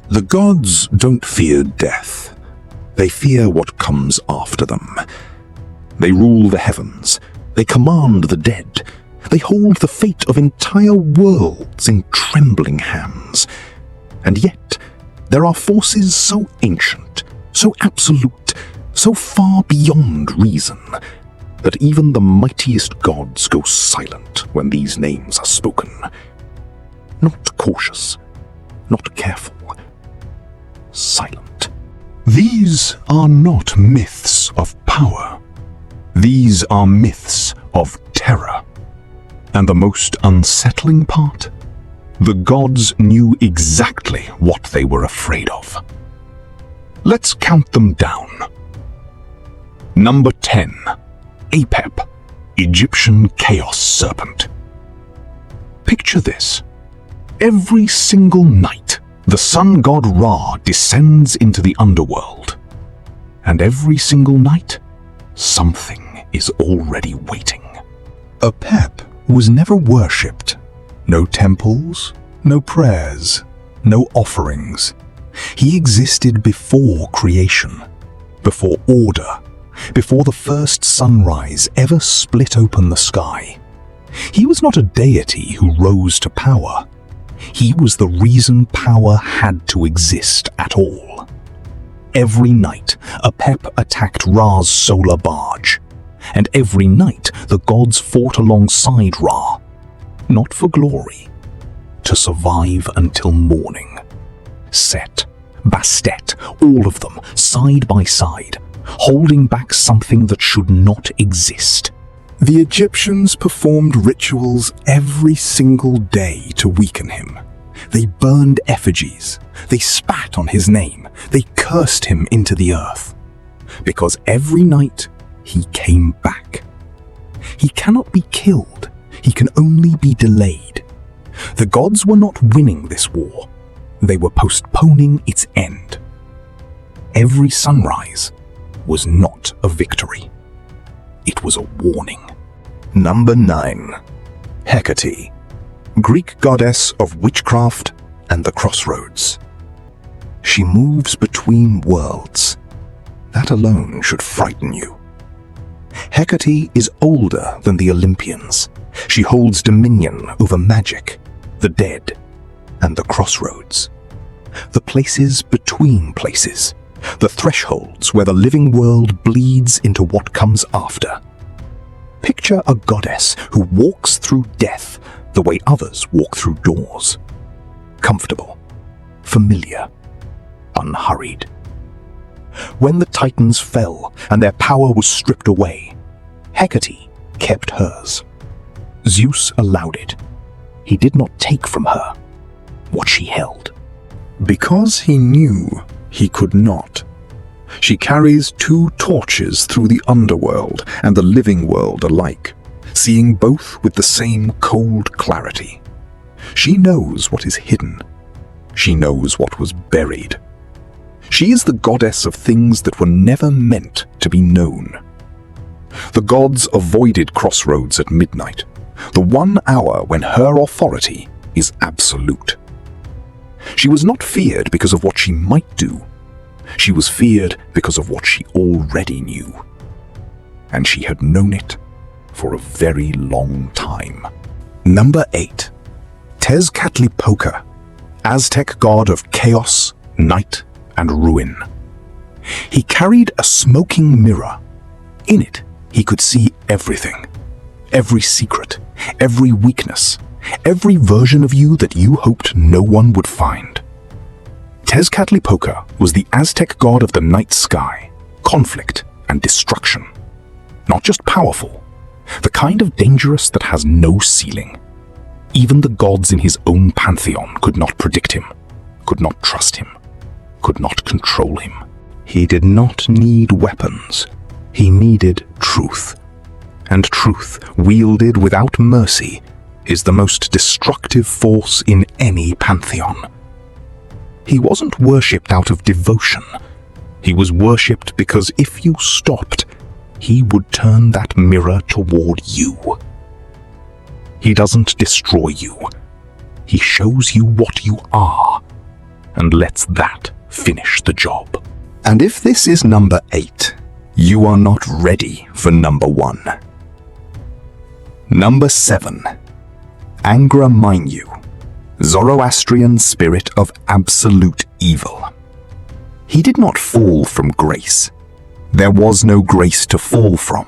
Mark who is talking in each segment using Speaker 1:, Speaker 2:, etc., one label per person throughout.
Speaker 1: The gods don't fear death. They fear what comes after them. They rule the heavens. They command the dead. They hold the fate of entire worlds in trembling hands. And yet, there are forces so ancient, so absolute, so far beyond reason, that even the mightiest gods go silent when these names are spoken. Not cautious, not careful, silent. These are not myths of power. These are myths of terror. And the most unsettling part? The gods knew exactly what they were afraid of. Let's count them down. Number 10. Apep, Egyptian chaos serpent. Picture this. Every single night, the sun god Ra descends into the underworld. And every single night, something is already waiting. Apep was never worshipped. No temples, no prayers, no offerings. He existed before creation, before order, before the first sunrise ever split open the sky. He was not a deity who rose to power. He was the reason power had to exist at all. Every night, Apep attacked Ra's solar barge, and every night the gods fought alongside Ra, not for glory, to survive until morning. Set, Bastet, all of them, side by side, holding back something that should not exist. The Egyptians performed rituals every single day to weaken him. They burned effigies, they spat on his name, they cursed him into the earth. Because every night he came back. He cannot be killed, he can only be delayed. The gods were not winning this war, they were postponing its end. Every sunrise was not a victory. It was a warning. Number 9. Hecate, Greek goddess of witchcraft and the crossroads. She moves between worlds. That alone should frighten you. Hecate is older than the Olympians. She holds dominion over magic, the dead, and the crossroads. The places between places. The thresholds where the living world bleeds into what comes after. Picture a goddess who walks through death the way others walk through doors. Comfortable, familiar, unhurried. When the Titans fell and their power was stripped away, Hecate kept hers. Zeus allowed it. He did not take from her what she held. Because he knew he could not. She carries 2 torches through the underworld and the living world alike, seeing both with the same cold clarity. She knows what is hidden. She knows what was buried. She is the goddess of things that were never meant to be known. The gods avoided crossroads at midnight, the 1 hour when her authority is absolute. She was not feared because of what she might do. She was feared because of what she already knew. And she had known it for a very long time. Number 8. Tezcatlipoca, Aztec god of chaos, night, and ruin. He carried a smoking mirror. In it, he could see everything. Every secret, every weakness, every version of you that you hoped no one would find. Tezcatlipoca was the Aztec god of the night sky, conflict, and destruction. Not just powerful, the kind of dangerous that has no ceiling. Even the gods in his own pantheon could not predict him, could not trust him, could not control him. He did not need weapons. He needed truth. And truth, wielded without mercy, is the most destructive force in any pantheon. He wasn't worshipped out of devotion. He was worshipped because if you stopped, he would turn that mirror toward you. He doesn't destroy you. He shows you what you are, and lets that finish the job.
Speaker 2: And if this is number 8, you are not ready for number 1. Number 7. Angra Mainyu, Zoroastrian spirit of absolute evil. He did not fall from grace. There was no grace to fall from.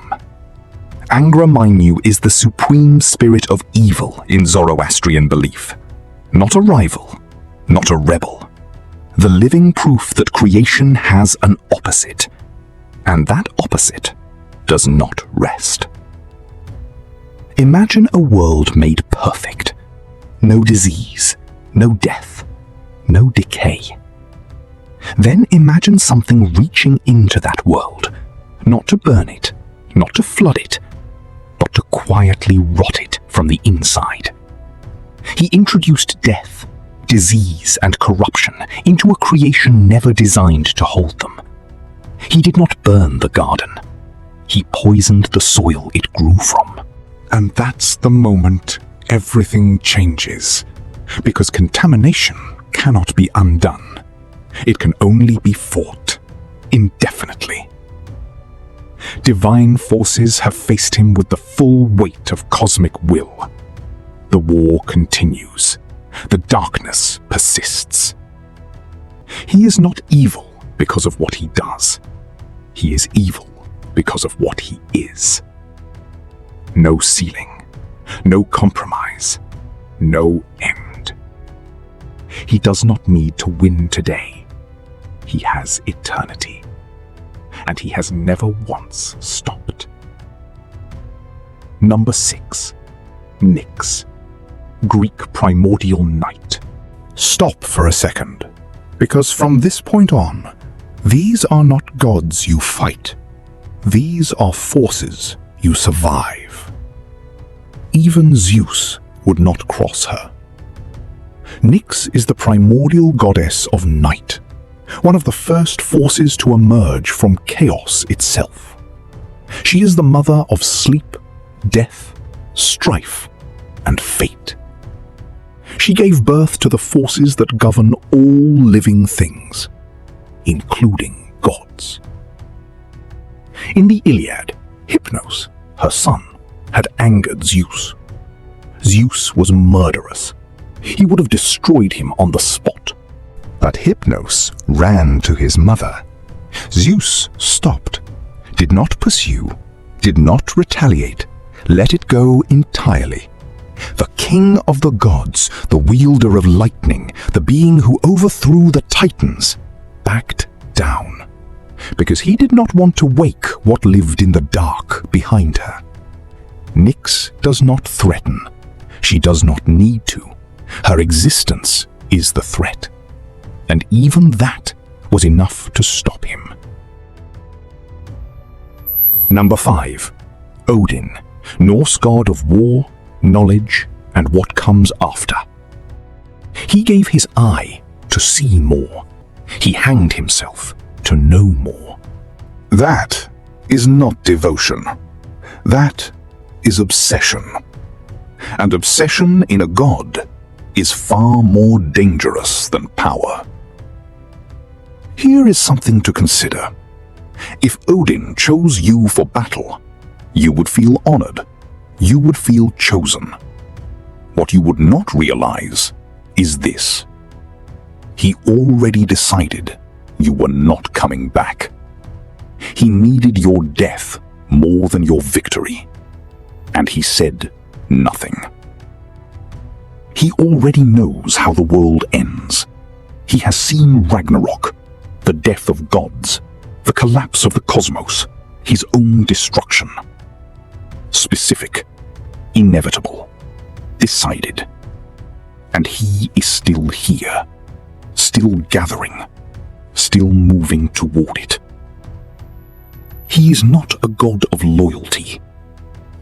Speaker 2: Angra Mainyu is the supreme spirit of evil in Zoroastrian belief. Not a rival, not a rebel. The living proof that creation has an opposite, and that opposite does not rest. Imagine a world made perfect. No disease, no death, no decay. Then imagine something reaching into that world, not to burn it, not to flood it, but to quietly rot it from the inside. He introduced death, disease, and corruption into a creation never designed to hold them. He did not burn the garden. He poisoned the soil it grew from.
Speaker 1: And that's the moment everything changes, because contamination cannot be undone. It can only be fought indefinitely. Divine forces have faced him with the full weight of cosmic will. The war continues. The darkness persists. He is not evil because of what he does. He is evil because of what he is. No ceiling, no compromise, no end. He does not need to win today. He has eternity, and he has never once stopped. Number 6. Nyx, Greek primordial night. Stop for a second, because from this point on, these are not gods you fight. These are forces you survive. Even Zeus would not cross her. Nyx is the primordial goddess of night, one of the first forces to emerge from chaos itself. She is the mother of sleep, death, strife, and fate. She gave birth to the forces that govern all living things, including gods. In the Iliad, Hypnos, her son, had angered Zeus. Zeus was murderous. He would have destroyed him on the spot. But Hypnos ran to his mother. Zeus stopped, did not pursue, did not retaliate, let it go entirely. The king of the gods, the wielder of lightning, the being who overthrew the Titans, backed down, because he did not want to wake what lived in the dark behind her. Nyx does not threaten. She does not need to. Her existence is the threat. And even that was enough to stop him. Number 5. Odin, Norse god of war, knowledge, and what comes after. He gave his eye to see more. He hanged himself to know more. That is not devotion. That is obsession. And obsession in a god is far more dangerous than power. Here is something to consider. If Odin chose you for battle, you would feel honored. You would feel chosen. What you would not realize is this. He already decided you were not coming back. He needed your death more than your victory. And he said nothing. He already knows how the world ends. He has seen Ragnarok, the death of gods, the collapse of the cosmos, his own destruction. Specific, inevitable, decided. And he is still here, still gathering, still moving toward it. He is not a god of loyalty.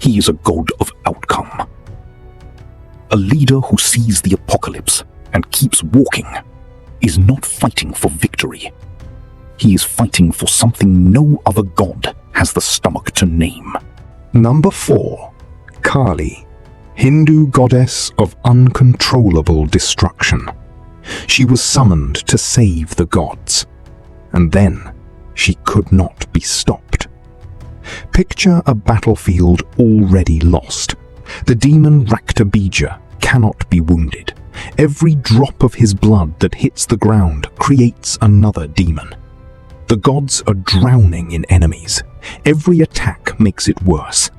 Speaker 1: He is a god of outcome. A leader who sees the apocalypse and keeps walking is not fighting for victory. He is fighting for something no other god has the stomach to name. Number 4. Kali, Hindu goddess of uncontrollable destruction.
Speaker 2: She was summoned to save the gods, and then she could not be stopped. Picture a battlefield already lost. The demon Raktabija cannot be wounded. Every drop of his blood that hits the ground creates another demon. The gods are drowning in enemies. Every attack makes it worse.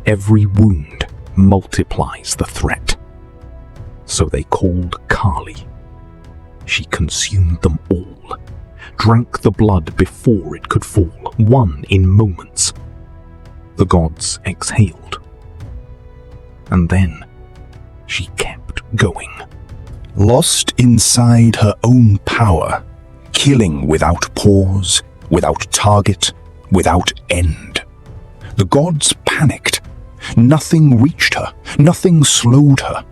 Speaker 2: Every wound multiplies the threat. So they called Kali. She consumed them all, drank the blood before it could fall, won in moments. The gods exhaled. And then she kept going. Lost inside her own power, killing without pause, without target, without end. The gods panicked. Nothing reached her, nothing slowed her.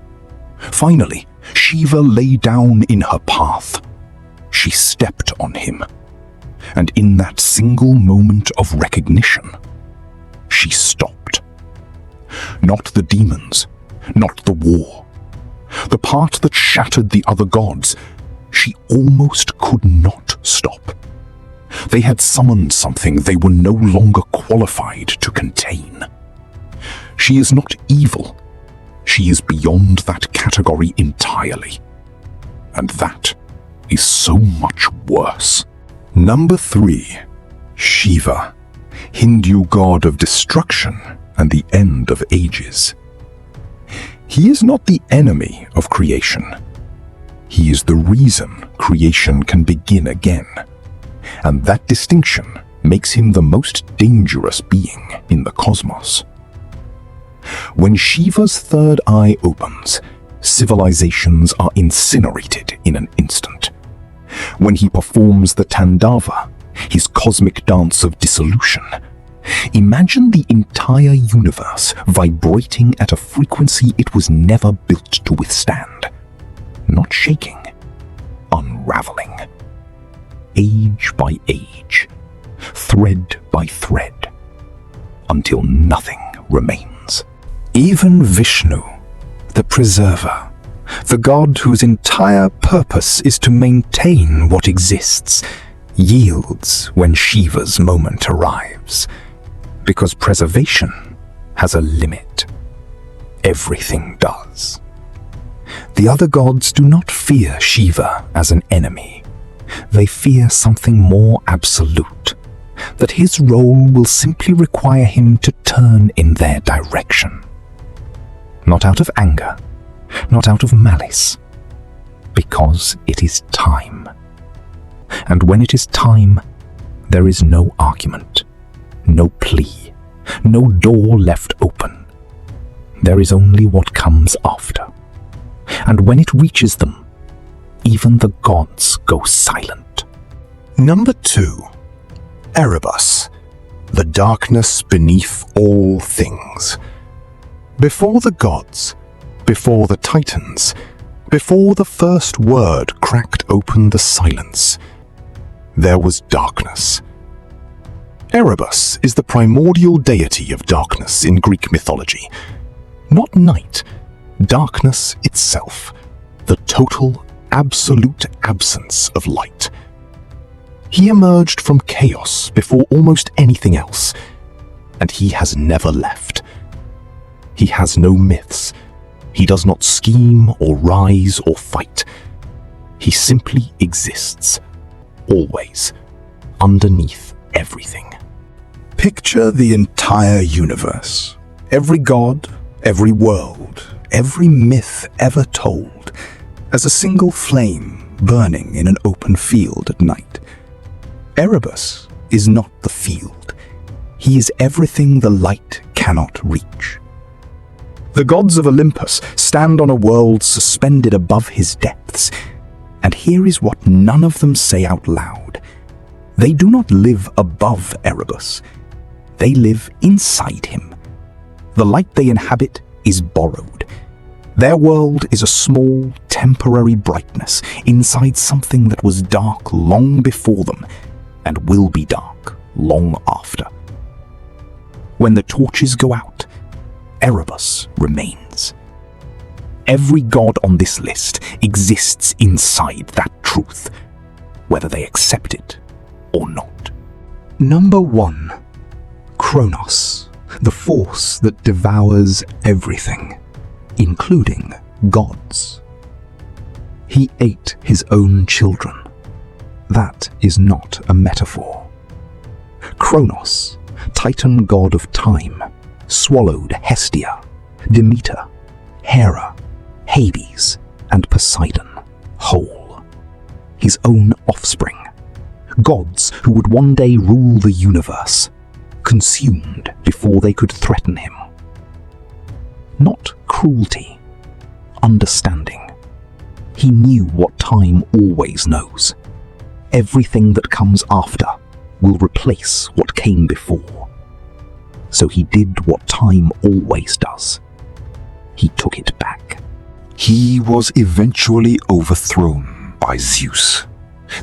Speaker 2: Finally, Shiva lay down in her path. She stepped on him, and in that single moment of recognition, she stopped. Not the demons, not the war. The part that shattered the other gods, she almost could not stop. They had summoned something they were no longer qualified to contain. She is not evil. She is beyond that category entirely. And that is so much worse. Number 3. Shiva, Hindu god of destruction and the end of ages. He is not the enemy of creation. He is the reason creation can begin again. And that distinction makes him the most dangerous being in the cosmos. When Shiva's third eye opens, civilizations are incinerated in an instant. When he performs the Tandava, his cosmic dance of dissolution, imagine the entire universe vibrating at a frequency it was never built to withstand. Not shaking, unraveling. Age by age, thread by thread, until nothing remains. Even Vishnu, the preserver, the god whose entire purpose is to maintain what exists, yields when Shiva's moment arrives, because preservation has a limit. Everything does. The other gods do not fear Shiva as an enemy. They fear something more absolute, that his role will simply require him to turn in their direction. Not out of anger, not out of malice, because it is time. And when it is time, there is no argument, no plea, no door left open. There is only what comes after. And when it reaches them, even the gods go silent. Number 2. Erebus, the darkness beneath all things. Before the gods, before the titans, before the first word cracked open the silence, there was darkness. Erebus is the primordial deity of darkness in Greek mythology. Not night, darkness itself, the total, absolute absence of light. He emerged from chaos before almost anything else, and he has never left. He has no myths. He does not scheme or rise or fight. He simply exists, always, underneath everything. Picture the entire universe, every god, every world, every myth ever told, as a single flame burning in an open field at night. Erebus is not the field. He is everything the light cannot reach. The gods of Olympus stand on a world suspended above his depths, and here is what none of them say out loud. They do not live above Erebus. They live inside him. The light they inhabit is borrowed. Their world is a small, temporary brightness inside something that was dark long before them and will be dark long after. When the torches go out, Erebus remains. Every god on this list exists inside that truth, whether they accept it or not. Number 1. Chronos, the force that devours everything, including gods. He ate his own children. That is not a metaphor. Chronos, Titan god of time, swallowed Hestia, Demeter, Hera, Hades, and Poseidon whole. His own offspring, gods who would one day rule the universe, consumed before they could threaten him. Not cruelty, understanding. He knew what time always knows. Everything that comes after will replace what came before. So he did what time always does. He took it back.
Speaker 1: He was eventually overthrown by Zeus.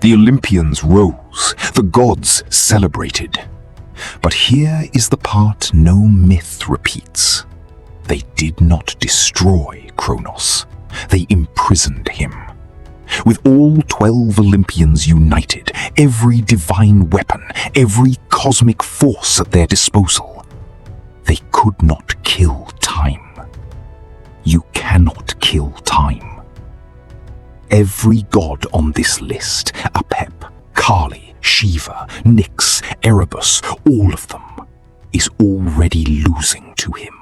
Speaker 1: The Olympians rose, the gods celebrated. But here is the part no myth repeats. They did not destroy Chronos. They imprisoned him. With all 12 Olympians united, every divine weapon, every cosmic force at their disposal, they could not kill time. You cannot kill time. Every god on this list, Apep, Kali, Shiva, Nyx, Erebus, all of them, is already losing to him.